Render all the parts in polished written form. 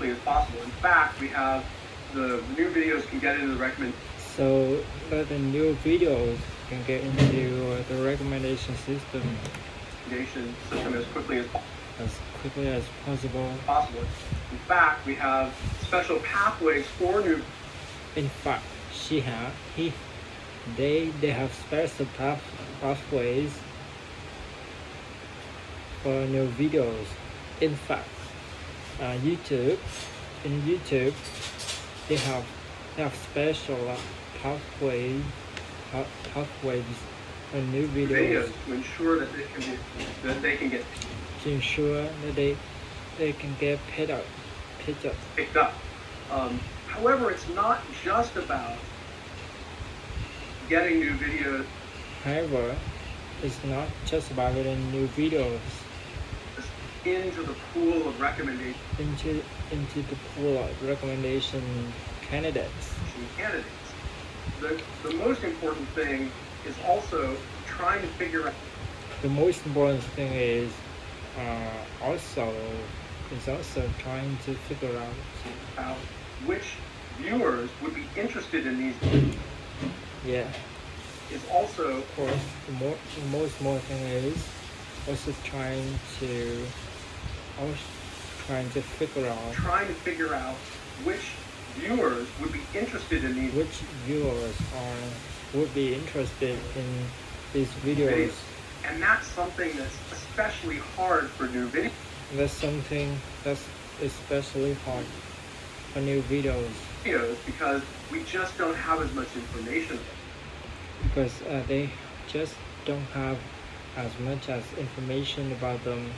quickly as possible. In fact, we have the new videos can get into the recommendation So that the new videos can get into the recommendation system as quickly as possible. In fact, we have special pathways for new. In fact, they have special pathways for new videos. In fact, YouTube they have special pathways for new videos To ensure that they can get to ensure that they can get picked up. However, it's not just about getting new videos. However, it's not just about getting new videos into the pool of recommendations. Into the pool of recommendation candidates. The most important thing is also trying to figure out. The most important thing is also trying to figure out which viewers would be interested in these. Yeah. Is also, of course, the most important thing is also trying to figure out which viewers would be interested in these. Which viewers would be interested in these videos. And that's something that's especially hard for new videos. That's something that's especially hard for new videos. Because we just don't have as much information. Because they just don't have as much as information about them.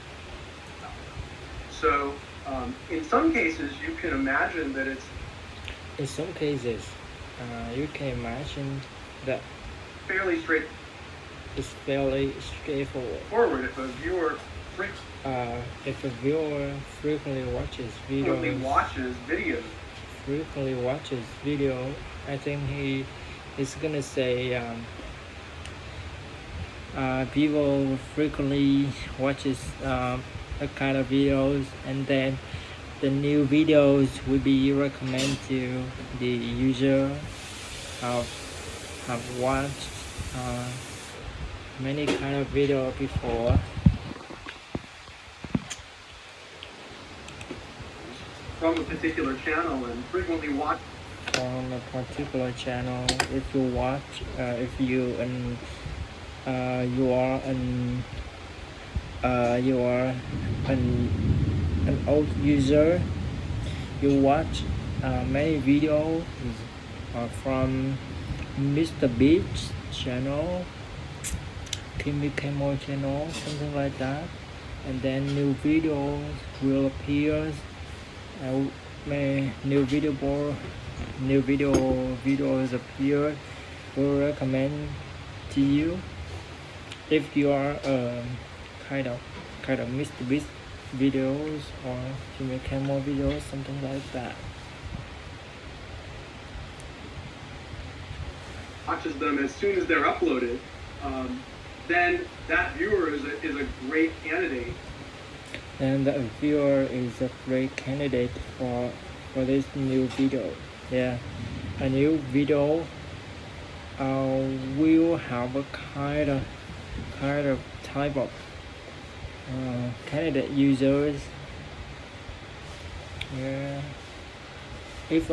So, in some cases, you can imagine that it's. In some cases, you can imagine that fairly straight. It's fairly straightforward. Forward if a viewer. If a viewer frequently watches video, I think he is gonna say people frequently watches that kind of videos, and then the new videos will be recommended to the user have watched many kind of video before. From a particular channel and frequently watch. From a particular channel, if you watch, if you are an old user, you watch many videos from Mr. Beast channel, Kimmy Kimmel channel, something like that, and then new videos will appear. New videos appear, will recommend to you. If you are kind of Mr. Beast videos or Kimmy Kimmel videos, something like that. Watches them as soon as they're uploaded, then that viewer is a great candidate. And the viewer is a great candidate for this new video. Yeah, a new video will have a kind of type of candidate users. Yeah, if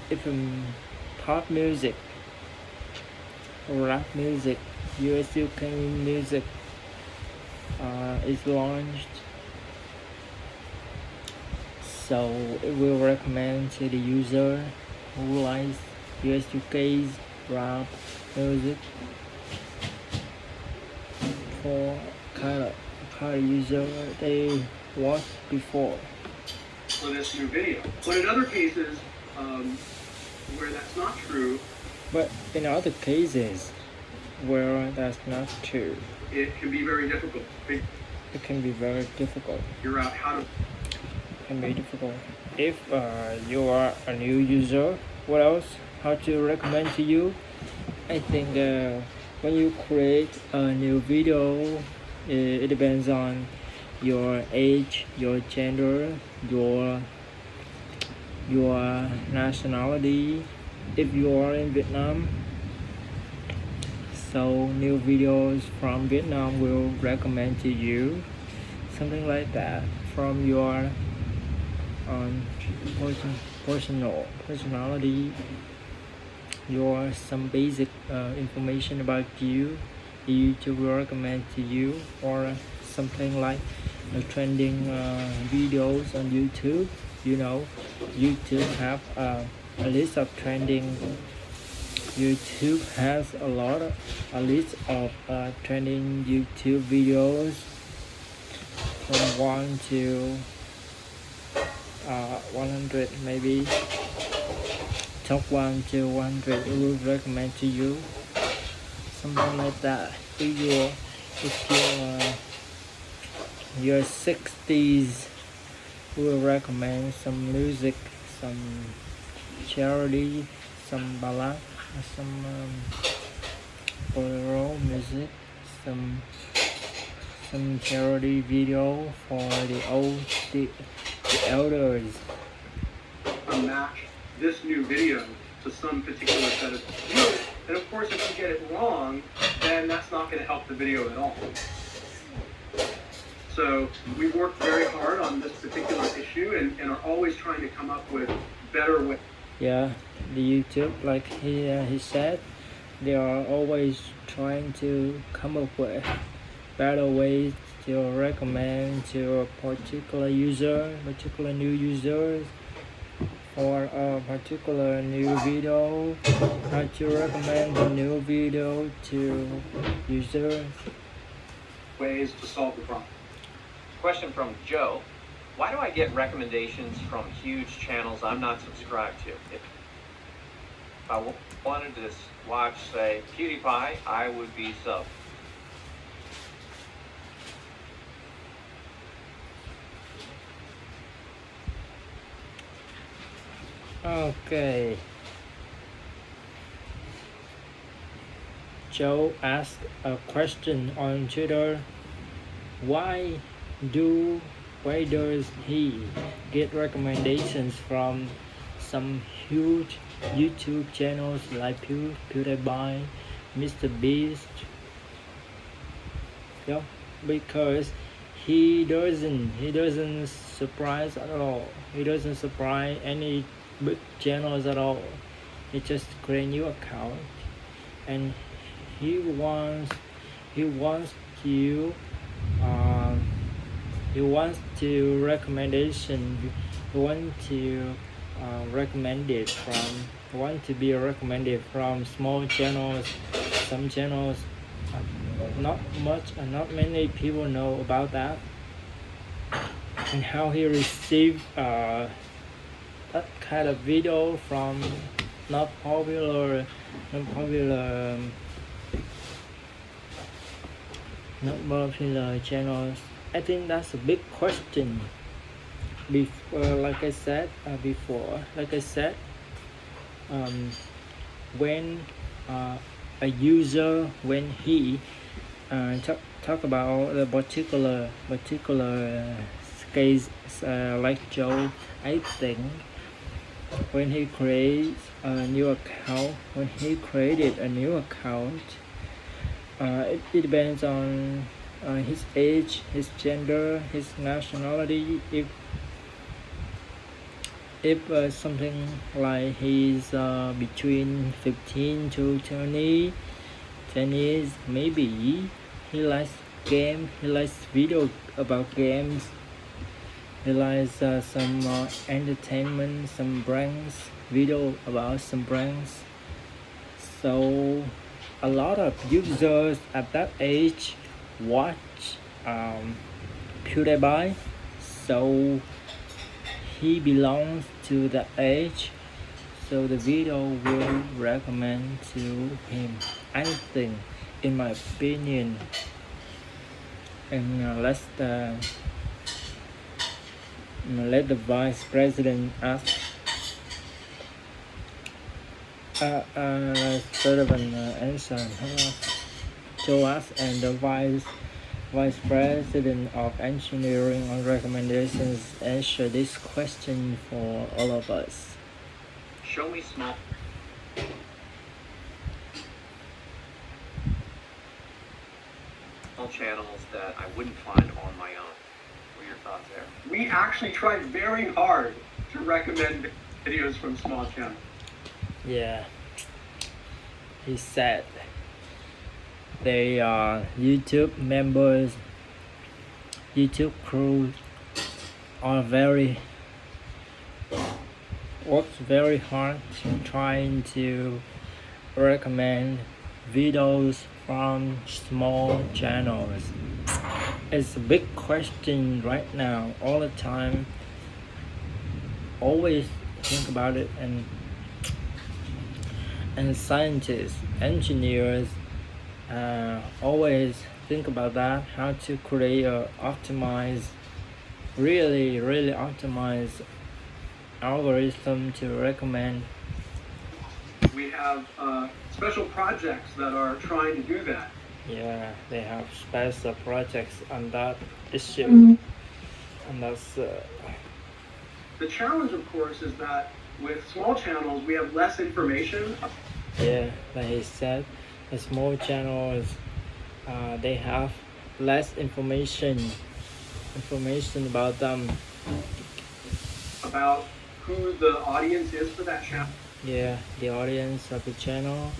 if pop music, rap music, US UK music is launched, so it will recommend to the user who likes US UK's rap music for kind of user they watched before. For this new video. But in other cases where that's not true. But in other cases where that's not true, it can be very difficult. It can be very difficult. Figure out how to. It can be difficult. If you are a new user, what else? How to recommend to you? I think when you create a new video, it depends on your age, your gender, your nationality, if you are in Vietnam. So new videos from Vietnam will recommend to you, something like that, from your um, personality, your some basic information about you. YouTube will recommend to you, or something like trending videos on YouTube. You know, YouTube have a list of trending. YouTube has a list of trending YouTube videos from 1 to 100, maybe top 1 to 100. It will recommend to you, something like that. If you're 60s, we will recommend some music, some charity, some ballad, some bolero music, some charity video for the elders. Match this new video to some particular set of viewers. And of course, if you get it wrong, then that's not going to help the video at all. So we worked very hard on this particular issue and are always trying to come up with better ways. Yeah, the YouTube, like he said, they are always trying to come up with better ways to recommend to a particular new users, or a particular new video, how to recommend the new video to users. Ways to solve the problem. Question from Joe. Why do I get recommendations from huge channels I'm not subscribed to? If I wanted to watch, say, PewDiePie, I would be sub. Okay. Joe asked a question on Twitter. Why does he get recommendations from some huge YouTube channels like PewDiePie, Mr. Beast? Yeah, because he doesn't surprise at all. He doesn't surprise any big channels at all. He just create a new account, and he wants to recommendation. He want to to be recommended from small channels. Some channels not many people know about that, and how he received that kind of video from not popular channels. I think that's a big question. Like I said before, when a user, when he talk about the particular case, like Joe, I think when he creates a new account, it depends on his age, his gender, his nationality. If something like he's between 15 to 20 years, maybe he likes game, he likes video about games, he likes some entertainment, some brands, video about some brands. So a lot of users at that age watch PewDiePie, so he belongs to the age, so the video will recommend to him, I think, in my opinion. And let the vice president ask sort of an answer to us, and the vice Vice President of Engineering on Recommendations, answer this question for all of us. Show me small channels that I wouldn't find on my own. What are your thoughts there? We actually tried very hard to recommend videos from small channels. Yeah, he said they are YouTube members, YouTube crew are works very hard trying to recommend videos from small channels. It's a big question right now, all the time. Always think about it, and scientists, engineers always think about that, how to create a really optimize algorithm to recommend. We have special projects that are trying to do that. Yeah, they have special projects on that issue. And that's The challenge, of course, is that with small channels, we have less information. yeah, like he said, the small channels they have less information about them. About who the audience is for that channel. Yeah, the audience of the channel.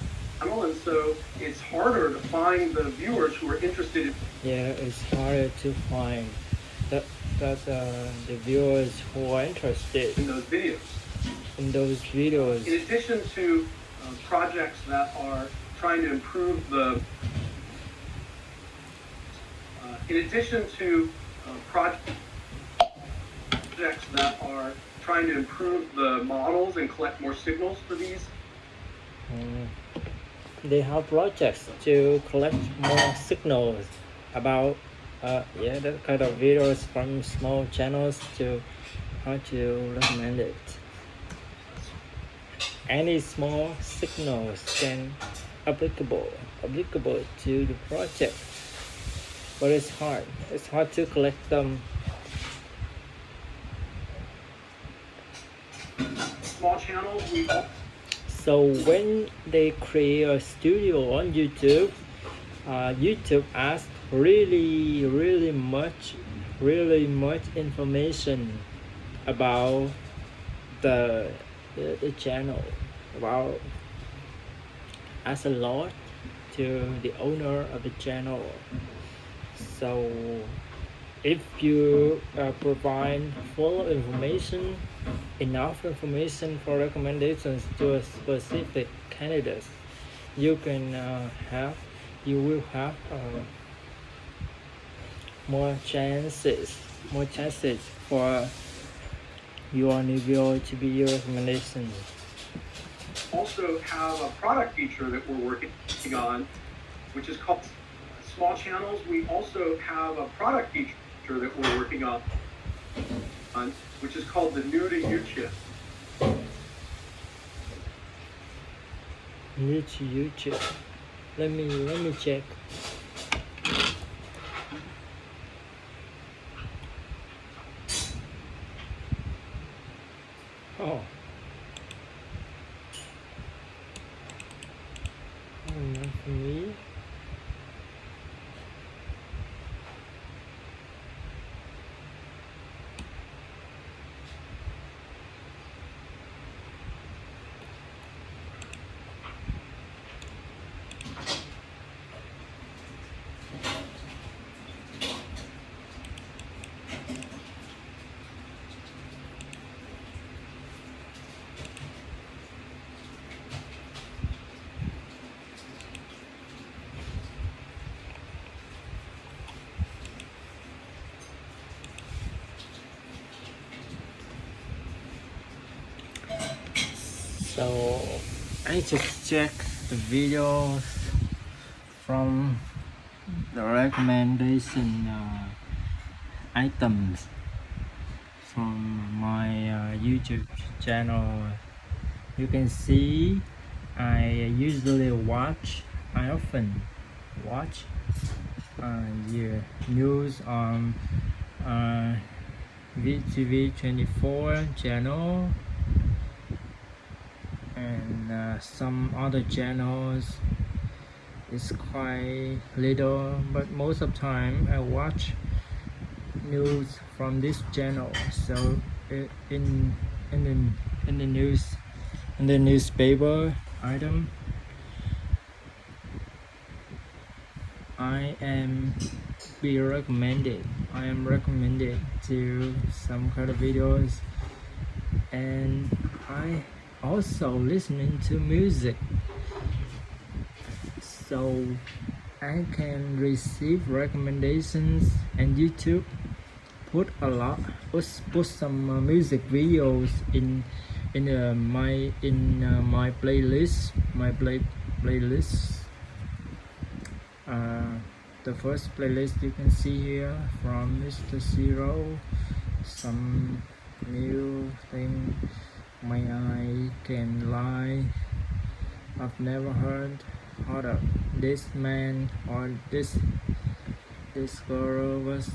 And so it's harder to find the viewers who are interested in. Yeah, it's harder to find the viewers who are interested In those videos. in those videos. In addition to projects that are trying to improve the. In addition to projects that are trying to improve the models and collect more signals for these. They have projects to collect more signals about that kind of videos from small channels to how to recommend it. Any small signals can applicable to the project, but it's hard to collect them. Small channels, So when they create a studio on YouTube, YouTube asks really much information about the channel, about as a lot to the owner of the channel. So if you provide full information, enough information for recommendations to a specific candidate, you will have more chances for your new video to be your recommendation. also have a product feature that we're working on, which is called small channels. We also have a product feature that we're working on, which is called the new to you chip. New to YouTube. Let me check. Oh. Not for me. So I just check the videos from the recommendation items from my YouTube channel. You can see I often watch yeah, news on VTV24 channel and some other channels. It's quite little, but most of the time I watch news from this channel. So in the news, in the newspaper item, I am recommended to some kind of videos, and I also listening to music, so I can receive recommendations, and YouTube put some music videos in my playlist, playlist. The first playlist you can see here from Mr. Zero, some new thing, My Eye Can Lie, I've never heard of this man or this girl was,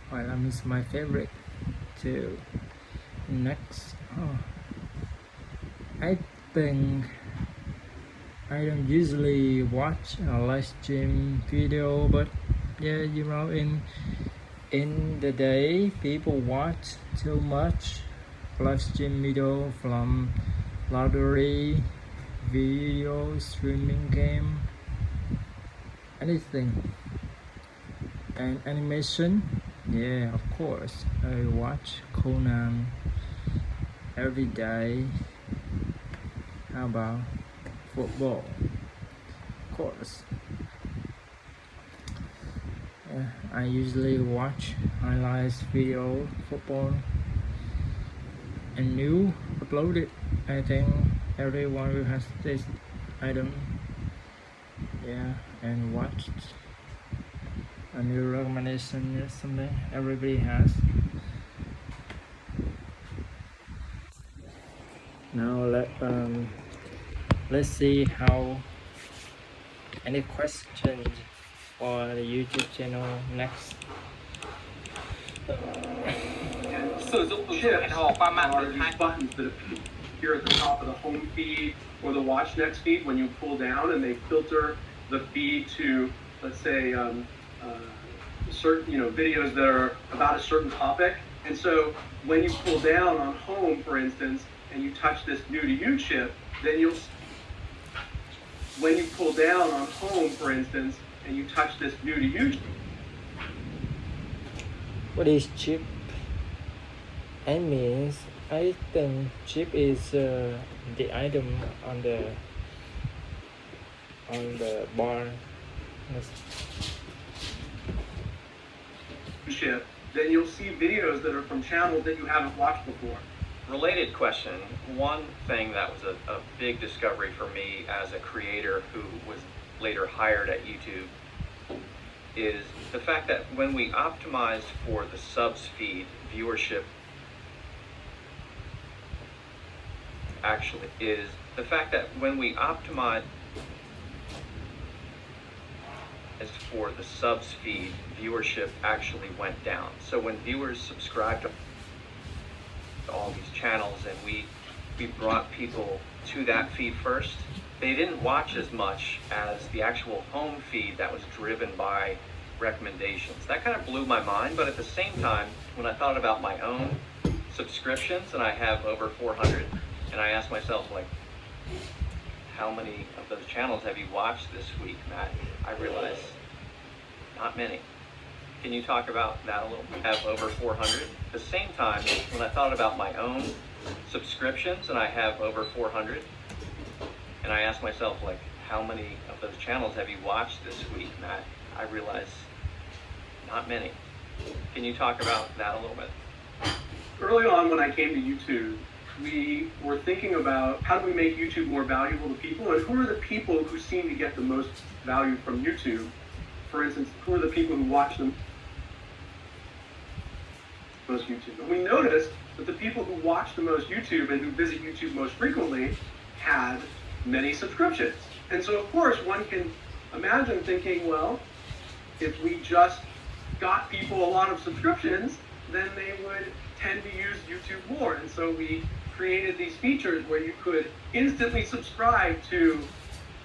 well, is my favorite too. Next, I think I don't usually watch a live stream video, but yeah, you know, in the day people watch too much live stream video from lottery, video, streaming game, anything, and animation. Yeah, of course, I watch Conan every day. How about football? Of course. Yeah, I usually watch highlights video, football, and new uploaded. I think everyone who has this item, yeah, and watched a new recommendation yesterday. Everybody has. Now let's see how any questions for the YouTube channel next. Sử dụng chips are these buttons that appear at the top of the home feed or the watch next feed when you pull down, and they filter the feed to, let's say, certain videos that are about a certain topic. And so when you pull down on home, for instance, and you touch this new to you chip, then when you pull down on home, for instance, and you touch this new to you. What is chip? I mean, I think chip is the item on the bar. Chip, then you'll see videos that are from channels that you haven't watched before. Related question. One thing that was a big discovery for me as a creator who was later hired at YouTube is the fact that when we optimized for the subs feed, viewership actually is the fact that when we optimize for the subs feed, viewership actually went down. So when viewers subscribed to all these channels and we brought people to that feed first, they didn't watch as much as the actual home feed that was driven by recommendations. That kind of blew my mind, but at the same time, when I thought about my own subscriptions, and I have over 400, and I asked myself, like, how many of those channels have you watched this week, Matt? I realized not many. Can you talk about that a little bit? I have over 400. At the same time, when I thought about my own subscriptions, and I have over 400, and I asked myself, like, how many of those channels have you watched this week, Matt? I realized not many. Can you talk about that a little bit? Early on when I came to YouTube, we were thinking about how do we make YouTube more valuable to people, and who are the people who seem to get the most value from YouTube. For instance, who are the people who watch the most YouTube? And we noticed that the people who watch the most YouTube and who visit YouTube most frequently had many subscriptions. And so, of course, one can imagine thinking, well, if we just got people a lot of subscriptions, then they would tend to use YouTube more. And so we created these features where you could instantly subscribe to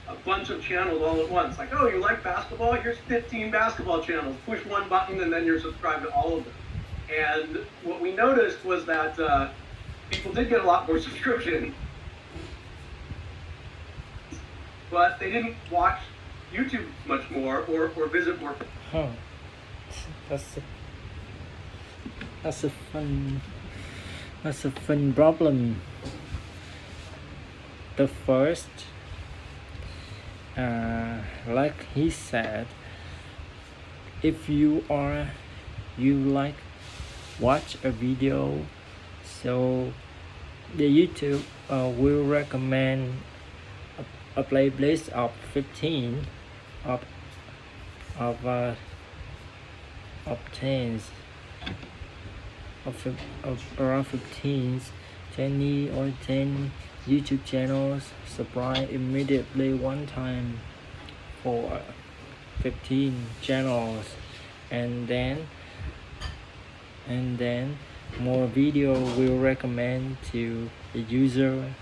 a bunch of channels all at once. Like, oh, you like basketball? Here's 15 basketball channels. Push one button and then you're subscribed to all of them. And what we noticed was that people did get a lot more subscriptions, but they didn't watch YouTube much more or visit more. Huh. That's a fun problem. The first, like he said, if you like watch a video, so the YouTube will recommend a playlist of 15 of around 15, 20 or 10 YouTube channels. Subscribe immediately one time for 15 channels, and then more video will recommend to the user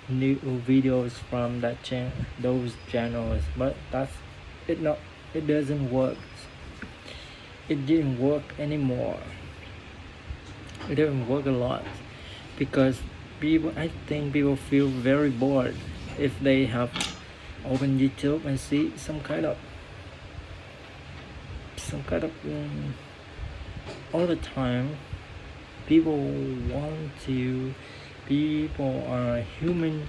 new videos from those channels. But it doesn't work. It didn't work anymore. It didn't work a lot because I think people feel very bored if they have open YouTube and see some kind of all the time. People are human,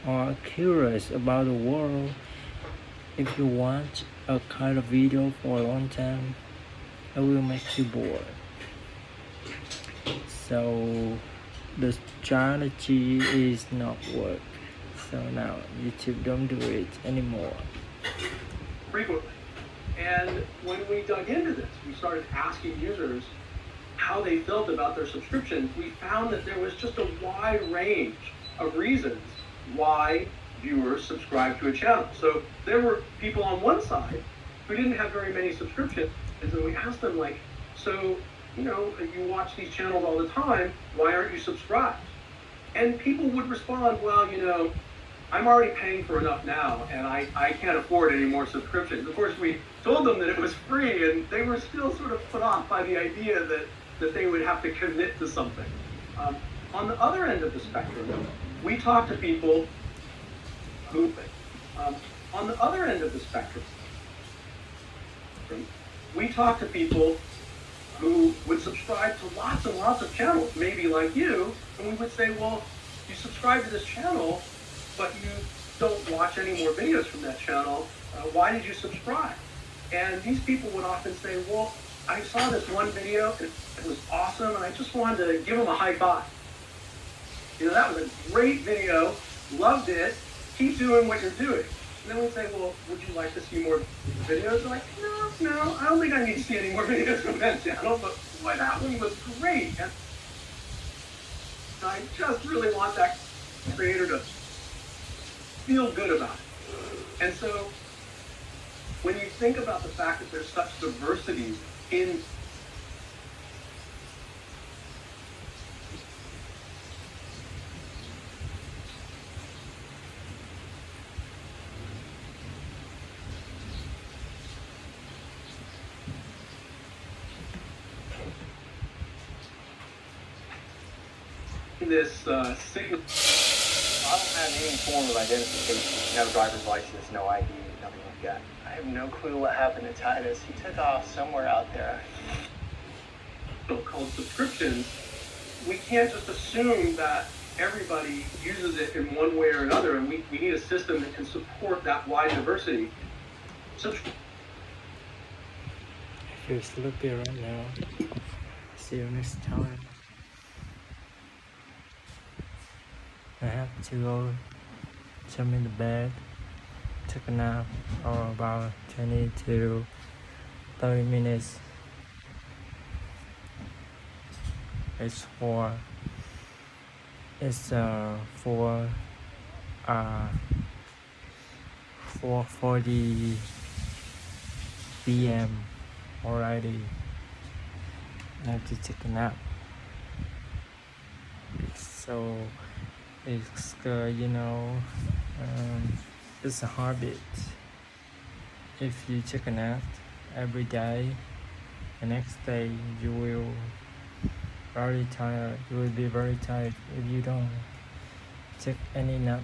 are curious about the world. If you watch a kind of video for a long time, it will make you bored. So the strategy is not work. So now YouTube don't do it anymore. Frequently. And when we dug into this, we started asking users how they felt about their subscriptions. We found that there was just a wide range of reasons why viewers subscribe to a channel. So there were people on one side who didn't have very many subscriptions, and so we asked them, like, so, you watch these channels all the time, why aren't you subscribed? And people would respond, well, I'm already paying for enough now, and I can't afford any more subscriptions. Of course, we told them that it was free, and they were still sort of put off by the idea that they would have to commit to something. On the other end of the spectrum, we talk to people who, on the other end of the spectrum, we talk to people who would subscribe to lots and lots of channels, maybe like you, and we would say, well, you subscribe to this channel, but you don't watch any more videos from that channel. Why did you subscribe? And these people would often say, well, I saw this one video, it was awesome, and I just wanted to give them a high five. That was a great video, loved it, keep doing what you're doing. And then we say, well, would you like to see more videos? They're like, no, I don't think I need to see any more videos from that channel, but boy, that one was great. And I just really want that creator to feel good about it. And so when you think about the fact that there's such diversity in this signal. I don't have any form of identification. No driver's license, no ID, nothing like that. I have no clue what happened to Titus. He took off somewhere out there. Called subscriptions, we can't just assume that everybody uses it in one way or another, and we need a system that can support that wide diversity. I feel sleepy right now. See you next time. I have to go jump in the bed, take a nap, or about 20 to 30 minutes. It's for 4 4:40 p.m. already. I have to take a nap. So it's it's a habit. If you take a nap every day, the next day you will very tired. You will be very tired if you don't take any nap